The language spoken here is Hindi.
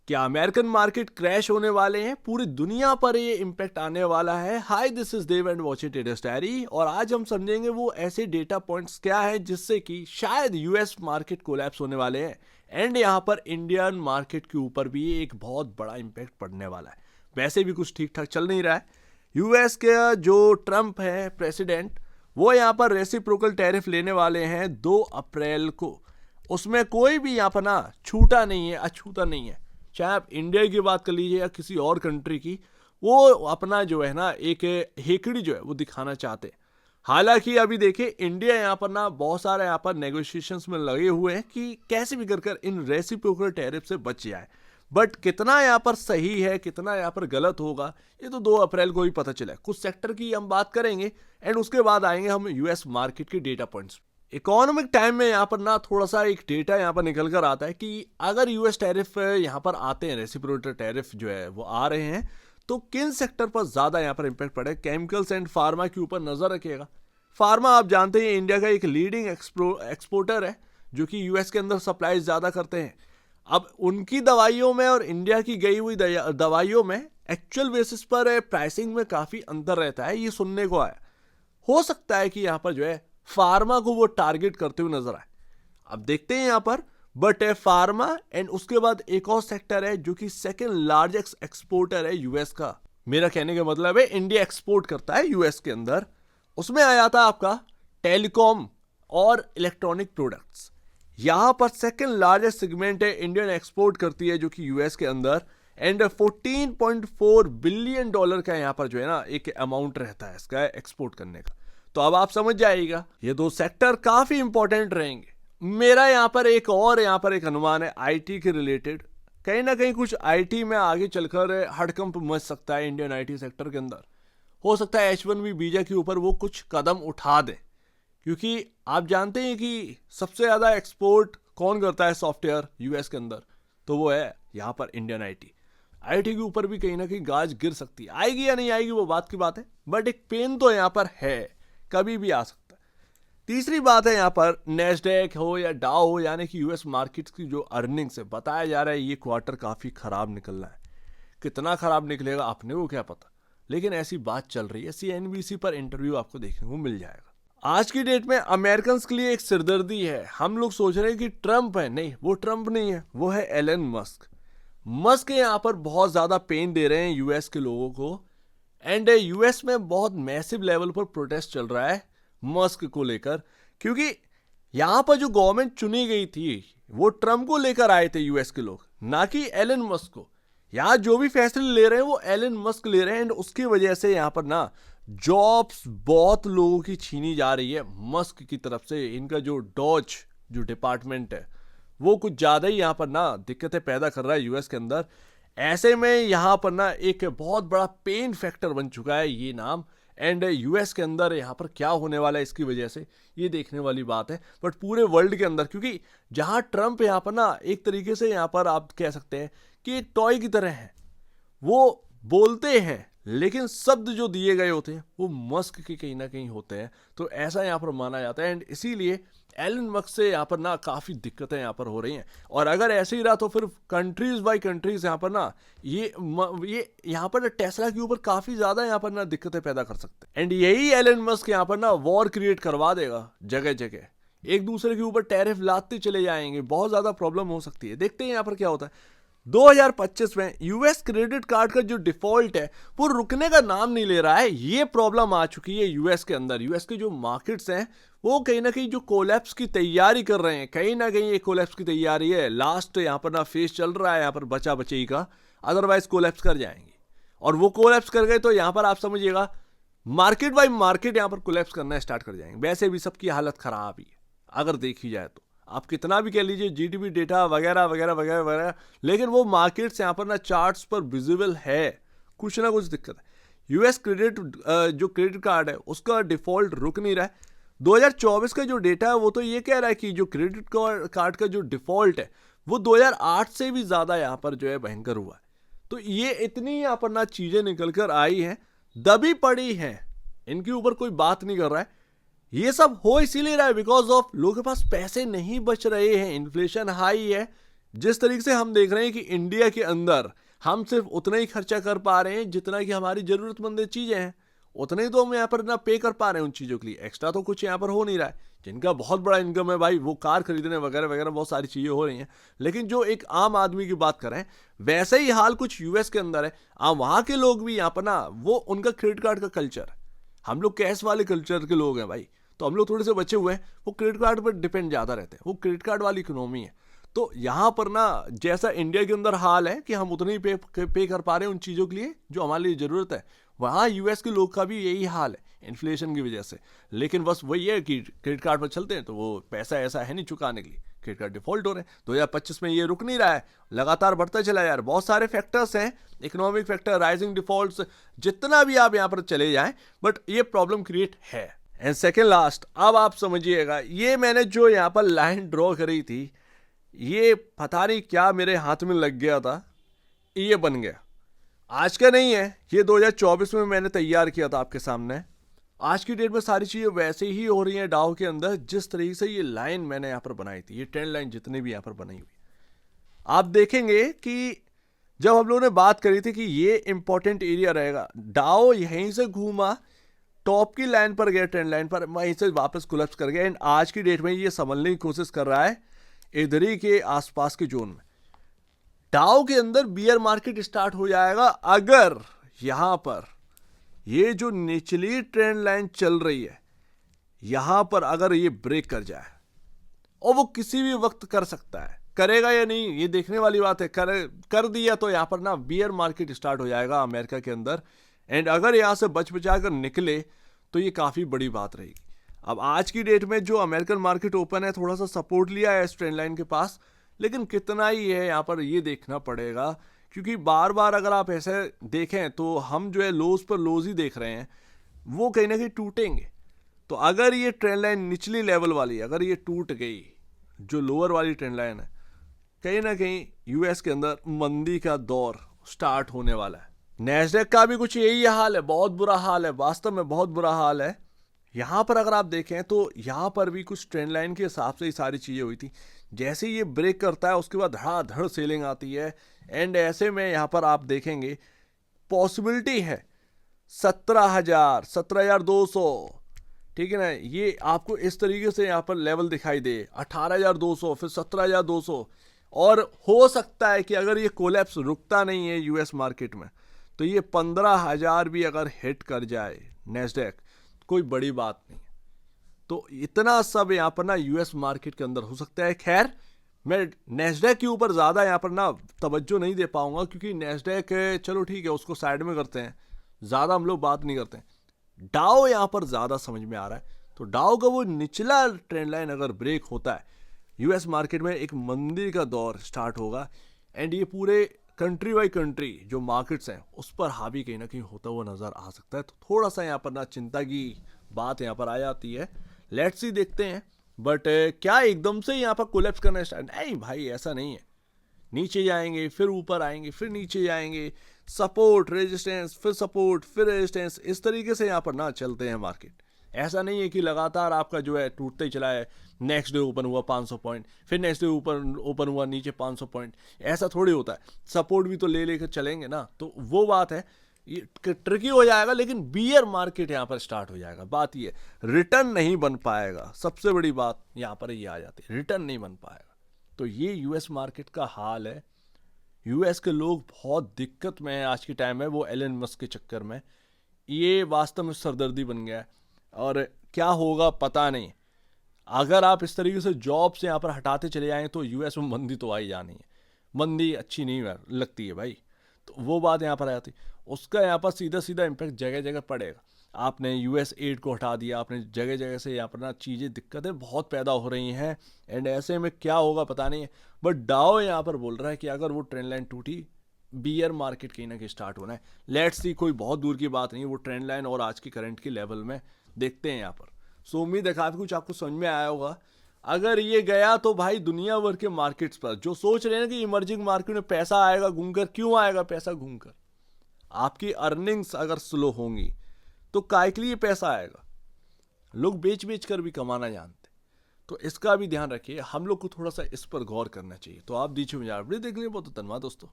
क्या अमेरिकन मार्केट क्रैश होने वाले हैं? पूरी दुनिया पर ये इम्पैक्ट आने वाला है। Hi, this is Dev and watching traders diary. और आज हम समझेंगे वो ऐसे डेटा पॉइंट्स क्या है जिससे कि शायद यूएस मार्केट कोलैप्स होने वाले हैं एंड यहाँ पर इंडियन मार्केट के ऊपर भी एक बहुत बड़ा इम्पैक्ट पड़ने वाला है। वैसे भी कुछ ठीक ठाक चल नहीं रहा है। यूएस के जो ट्रम्प है प्रेसिडेंट, वो यहाँ पर रेसिप्रोकल टैरिफ लेने वाले हैं 2 अप्रैल को। उसमें कोई भी यहाँ पर ना छूटा नहीं है, अछूता नहीं है। चाहे आप इंडिया की बात कर लीजिए या किसी और कंट्री की, वो अपना जो है ना एक हेकड़ी जो है वो दिखाना चाहते हैं। हालांकि अभी देखिए इंडिया यहाँ पर ना बहुत सारे यहाँ पर नेगोशिएशंस में लगे हुए हैं कि कैसे भी कर इन रेसिप्रोकल टैरिफ से बच जाए। बट कितना यहाँ पर सही है, कितना यहाँ पर गलत होगा, ये तो 2 अप्रैल को ही पता चला। कुछ सेक्टर की हम बात करेंगे एंड उसके बाद आएंगे हम यूएस मार्केट के डेटा पॉइंट्स। इकोनॉमिक टाइम में यहाँ पर ना थोड़ा सा एक डेटा यहाँ पर निकल कर आता है कि अगर यूएस टैरिफ यहाँ पर आते हैं, रेसिप्रोकल टैरिफ जो है वो आ रहे हैं, तो किन सेक्टर पर ज़्यादा यहाँ पर इम्पैक्ट पड़े। केमिकल्स एंड फार्मा के ऊपर नज़र रखिएगा। फार्मा आप जानते हैं इंडिया का एक लीडिंग एक्सपोर्टर है जो कि यूएस के अंदर सप्लाई ज़्यादा करते हैं। अब उनकी दवाइयों में और इंडिया की गई हुई दवाइयों में एक्चुअल बेसिस पर प्राइसिंग में काफ़ी अंतर रहता है, ये सुनने को आया। हो सकता है कि यहाँ पर जो है फार्मा को वो टारगेट करते हुए नजर आए। अब देखते हैं यहाँ पर। बट फार्मा एंड उसके बाद एक और सेक्टर है जो कि सेकंड लार्जेस्ट एक्सपोर्टर है यूएस का। मेरा कहने का मतलब है इंडिया एक्सपोर्ट करता है यूएस के अंदर। उसमें आ जाता है आपका टेलीकॉम और इलेक्ट्रॉनिक प्रोडक्ट्स। यहां पर सेकंड लार्जेस्ट सेगमेंट है, इंडियन एक्सपोर्ट करती है जो कि यूएस के अंदर। एंड 14.4 बिलियन डॉलर का यहाँ पर जो है ना एक अमाउंट रहता है इसका एक्सपोर्ट करने का। तो अब आप समझ जाइएगा ये 2 सेक्टर काफी इंपॉर्टेंट रहेंगे। मेरा यहाँ पर एक अनुमान है आईटी के रिलेटेड। कहीं ना कहीं कुछ आईटी में आगे चलकर हड़कंप मच सकता है इंडियन आईटी सेक्टर के अंदर। हो सकता है H1B वीजा के ऊपर वो कुछ कदम उठा दे, क्योंकि आप जानते हैं कि सबसे ज्यादा एक्सपोर्ट कौन करता है सॉफ्टवेयर यूएस के अंदर, तो वो है यहाँ पर इंडियन आईटी के ऊपर भी कहीं ना कहीं गाज गिर सकती है। आएगी या नहीं आएगी वो बात की बात है, बट एक पेन तो यहाँ पर है, कभी भी आ सकता है। तीसरी बात है यहाँ पर नेस्डैक हो या डाउ हो, यानी कि यूएस मार्केट्स की जो अर्निंग्स है, बताया जा रहा है ये क्वार्टर काफी खराब निकलना है। कितना खराब निकलेगा अपने को क्या पता, लेकिन ऐसी बात चल रही है। CNBC पर इंटरव्यू आपको देखने को मिल जाएगा। आज की डेट में अमेरिकन के लिए एक सिरदर्दी है। हम लोग सोच रहे हैं कि ट्रंप है, नहीं वो ट्रंप नहीं है, वो है एलन मस्क। मस्क यहाँ पर बहुत ज्यादा पेन दे रहे हैं यूएस के लोगों को। एंड यूएस में बहुत मैसिव लेवल पर प्रोटेस्ट चल रहा है मस्क को लेकर, क्योंकि यहां पर जो गवर्नमेंट चुनी गई थी वो ट्रम्प को लेकर आए थे यूएस के लोग, ना कि एलन मस्क को। यहां जो भी फैसले ले रहे हैं वो एलन मस्क ले रहे हैं। एंड उसकी वजह से यहां पर ना जॉब्स बहुत लोगों की छीनी जा रही है मस्क की तरफ से। इनका जो डॉज जो डिपार्टमेंट है वो कुछ ज्यादा ही यहां पर ना दिक्कतें पैदा कर रहा है यूएस के अंदर। ऐसे में यहाँ पर ना एक बहुत बड़ा पेन फैक्टर बन चुका है ये नाम। एंड यूएस के अंदर यहाँ पर क्या होने वाला है इसकी वजह से ये देखने वाली बात है। बट पूरे वर्ल्ड के अंदर, क्योंकि जहाँ ट्रम्प यहाँ पर ना एक तरीके से यहाँ पर आप कह सकते हैं कि टॉय की तरह है, वो बोलते हैं लेकिन शब्द जो दिए गए होते हैं वो मस्क के कहीं ना कहीं होते हैं। तो ऐसा यहाँ पर माना जाता है। एंड इसीलिए एलन मस्क से यहाँ पर ना काफ़ी दिक्कतें यहाँ पर हो रही हैं। और अगर ऐसे ही रहा तो फिर कंट्रीज बाय कंट्रीज यहाँ पर ना ये यहाँ पर टेस्ला के ऊपर काफ़ी ज़्यादा यहाँ पर ना दिक्कतें पैदा कर सकते हैं। एंड यही एलन मस्क यहाँ पर ना वॉर क्रिएट करवा देगा जगह जगह, एक दूसरे के ऊपर टैरिफ लादते चले जाएंगे, बहुत ज़्यादा प्रॉब्लम हो सकती है। देखते हैं यहाँ पर क्या होता है। 2025 में यूएस क्रेडिट कार्ड का जो डिफॉल्ट है वो रुकने का नाम नहीं ले रहा है। ये प्रॉब्लम आ चुकी है यूएस के अंदर। यूएस के जो मार्केट्स हैं वो कहीं ना कहीं जो कोलैप्स की तैयारी कर रहे हैं, कहीं ना कहीं ये कोलैप्स की तैयारी है। लास्ट यहाँ पर ना फेज चल रहा है यहाँ पर बचा बची का, अदरवाइज कोलैप्स कर जाएंगे। और वो कोलैप्स कर गए तो यहाँ पर आप समझिएगा मार्केट बाय मार्केट यहाँ पर कोलैप्स करना स्टार्ट कर जाएंगे। वैसे भी सबकी हालत खराब ही है अगर देखी जाए तो। आप कितना भी कह लीजिए जीडीपी डेटा वगैरह वगैरह वगैरह वगैरह, लेकिन वो मार्केट्स यहाँ पर ना चार्ट्स पर विजिबल है, कुछ ना कुछ दिक्कत है। यूएस जो क्रेडिट कार्ड है उसका डिफॉल्ट रुक नहीं रहा है। 2024 का जो डेटा है वो तो ये कह रहा है कि जो क्रेडिट कार्ड का जो डिफॉल्ट है वो 2008 से भी ज़्यादा यहाँ पर जो है भयंकर हुआ है। तो ये इतनी यहाँ पर ना चीज़ें निकल कर आई हैं, दबी पड़ी हैं, इनके ऊपर कोई बात नहीं कर रहा है। ये सब हो इसीलिए रहा है बिकॉज ऑफ लोगों के पास पैसे नहीं बच रहे हैं, इन्फ्लेशन हाई है, जिस तरीके से हम देख रहे हैं कि इंडिया के अंदर हम सिर्फ उतना ही खर्चा कर पा रहे हैं जितना कि हमारी जरूरतमंद चीजें हैं, उतने ही तो हम यहाँ पर ना पे कर पा रहे हैं उन चीजों के लिए, एक्स्ट्रा तो कुछ यहाँ पर हो नहीं रहा है। जिनका बहुत बड़ा इनकम है भाई, वो कार खरीदने वगैरह वगैरह बहुत सारी चीजें हो रही हैं, लेकिन जो एक आम आदमी की बात करें वैसे ही हाल कुछ यूएस के अंदर है। वहाँ के लोग भी यहाँ पर ना, वो उनका क्रेडिट कार्ड का कल्चर है। हम लोग कैश वाले कल्चर के लोग हैं भाई, तो हम लोग थोड़े से बचे हुए हैं, वो क्रेडिट कार्ड पर डिपेंड ज़्यादा रहते हैं, वो क्रेडिट कार्ड वाली इकोनॉमी है। तो यहाँ पर ना जैसा इंडिया के अंदर हाल है कि हम उतने ही पे कर पा रहे हैं उन चीज़ों के लिए जो हमारे लिए ज़रूरत है, वहाँ यूएस के लोग का भी यही हाल है इन्फ्लेशन की वजह से। लेकिन बस वही है कि क्रेडिट कार्ड पर चलते हैं तो वो पैसा ऐसा है नहीं चुकाने के लिए, क्रेडिट कार्ड डिफॉल्ट हो रहे हैं। 2025 में ये रुक नहीं रहा है, लगातार बढ़ता चला यार। बहुत सारे फैक्टर्स हैं, इकोनॉमिक फैक्टर, राइजिंग डिफॉल्ट्स, जितना भी आप यहाँ पर चले जाएं, बट ये प्रॉब्लम क्रिएट है। एंड सेकेंड लास्ट, अब आप समझिएगा, ये मैंने जो यहाँ पर लाइन ड्रॉ करी थी, ये पता नहीं क्या मेरे हाथ में लग गया था, ये बन गया। आज का नहीं है, ये 2024 में मैंने तैयार किया था आपके सामने। आज की डेट में सारी चीज़ें वैसे ही हो रही हैं डाउ के अंदर जिस तरीके से ये लाइन मैंने यहाँ पर बनाई थी, ये ट्रेंड लाइन जितनी भी यहाँ पर बनी हुई। आप देखेंगे कि जब हम लोगों ने बात करी थी कि ये इंपॉर्टेंट एरिया रहेगा, डाउ यहीं से घूमा, टॉप की लाइन पर गया, ट्रेंड लाइन पर, वहीं से वापस कोलैप्स कर गया। एंड आज की डेट में ये संभलने की कोशिश कर रहा है इधर ही के आसपास के जोन में। डाउ के अंदर बियर मार्केट स्टार्ट हो जाएगा अगर यहां पर ये जो निचली ट्रेंड लाइन चल रही है, यहां पर अगर ये ब्रेक कर जाए, और वो किसी भी वक्त कर सकता है, करेगा या नहीं ये देखने वाली बात है। कर दिया तो यहां पर ना बियर मार्केट स्टार्ट हो जाएगा अमेरिका के अंदर। एंड अगर यहां से बच बचा कर निकले तो ये काफी बड़ी बात रहेगी। अब आज की डेट में जो अमेरिकन मार्केट ओपन है, थोड़ा सा सपोर्ट लिया है इस ट्रेंड लाइन के पास, लेकिन कितना ही है यहाँ पर ये देखना पड़ेगा, क्योंकि बार बार अगर आप ऐसे देखें तो हम जो है लोज पर लोज ही देख रहे हैं, वो कहीं ना कहीं टूटेंगे। तो अगर ये ट्रेंड लाइन निचली लेवल वाली अगर ये टूट गई, जो लोअर वाली ट्रेंड लाइन है, कहीं ना कहीं यूएस के अंदर मंदी का दौर स्टार्ट होने वाला है। नैस्डैक का भी कुछ यही हाल है, बहुत बुरा हाल है, वास्तव में बहुत बुरा हाल है। यहाँ पर अगर आप देखें तो यहाँ पर भी कुछ ट्रेंड लाइन के हिसाब से ही सारी चीज़ें हुई थी। जैसे ये ब्रेक करता है उसके बाद धड़ाधड़ सेलिंग आती है। एंड ऐसे में यहाँ पर आप देखेंगे पॉसिबिलिटी है 17,000, 17,200, ठीक है ना, ये आपको इस तरीके से यहाँ पर लेवल दिखाई दे, 18,200, फिर 17,200। और हो सकता है कि अगर ये कोलैप्स रुकता नहीं है यूएस मार्केट में, तो ये 15,000 भी अगर हिट कर जाए नैस्डैक, कोई बड़ी बात नहीं। तो इतना सब यहाँ पर ना यूएस मार्केट के अंदर हो सकता है। खैर, मैं नैस्डैक के ऊपर ज़्यादा यहाँ पर ना तवज्जो नहीं दे पाऊंगा, क्योंकि नैस्डैक चलो ठीक है, उसको साइड में करते हैं, ज़्यादा हम लोग बात नहीं करते हैं। डाउ यहाँ पर ज़्यादा समझ में आ रहा है। तो डाउ का वो निचला ट्रेंड लाइन अगर ब्रेक होता है, यूएस मार्केट में एक मंदी का दौर स्टार्ट होगा। एंड ये पूरे कंट्री बाई कंट्री जो मार्केट्स हैं उस पर हावी कहीं ना कहीं होता हुआ नज़र आ सकता है। तो थोड़ा सा यहाँ पर ना चिंता की बात यहाँ पर आ जाती है। लेट्स सी, देखते हैं। बट क्या एकदम से यहाँ पर कोलैप्स करना स्टार्ट? नहीं भाई, ऐसा नहीं है। नीचे जाएंगे, फिर ऊपर आएंगे, फिर नीचे जाएंगे, सपोर्ट रेजिस्टेंस, फिर सपोर्ट, फिर रेजिस्टेंस, इस तरीके से यहाँ पर ना चलते हैं मार्केट। ऐसा नहीं है कि लगातार आपका जो है टूटते ही चला है, नेक्स्ट डे ओपन हुआ 500 पॉइंट, फिर नेक्स्ट डे ओपन हुआ नीचे 500 पॉइंट, ऐसा थोड़ी होता है। सपोर्ट भी तो ले लेकर चलेंगे ना, तो वो बात है। ये ट्रिकी हो जाएगा, लेकिन बियर मार्केट यहाँ पर स्टार्ट हो जाएगा। बात ये रिटर्न नहीं बन पाएगा, सबसे बड़ी बात यहाँ पर ये आ जाती है, रिटर्न नहीं बन पाएगा। तो ये यूएस मार्केट का हाल है। यूएस के लोग बहुत दिक्कत में है आज के टाइम में, वो एलन मस्क के चक्कर में। ये वास्तव में सरदर्दी बन गया है, और क्या होगा पता नहीं। अगर आप इस तरीके से जॉब से यहाँ पर हटाते चले जाएं तो यूएस में मंदी तो आई जानी है। मंदी अच्छी नहीं लगती है भाई, तो वो बात यहाँ पर आ जाती है। उसका यहाँ पर सीधा सीधा इम्पैक्ट जगह जगह पड़ेगा। आपने यूएस एड को हटा दिया, आपने जगह जगह से यहाँ पर ना चीज़ें, दिक्कतें बहुत पैदा हो रही हैं। एंड ऐसे में क्या होगा पता नहीं है। बट डाओ यहाँ पर बोल रहा है कि अगर वो ट्रेंड लाइन टूटी, बियर मार्केट कहीं ना कहीं स्टार्ट होना है। लेट्स सी, कोई बहुत दूर की बात नहीं है, वो ट्रेंड लाइन और आज की करंट की लेवल में देखते हैं यहाँ पर। सो उम्मीद है काफ़ी कुछ आपको समझ में आया होगा। अगर ये गया तो भाई दुनिया भर के मार्केट्स पर जो सोच रहे हैं कि इमर्जिंग मार्केट में पैसा आएगा घूमकर, क्यों आएगा पैसा घूमकर? आपकी अर्निंग्स अगर स्लो होंगी तो काय के लिए पैसा आएगा? लोग बेच बेच कर भी कमाना जानते। तो इसका भी ध्यान रखिए, हम लोग को थोड़ा सा इस पर गौर करना चाहिए। तो आप दीजिए मुझे अपडेट देखने बहुत धन्यवाद दोस्तों।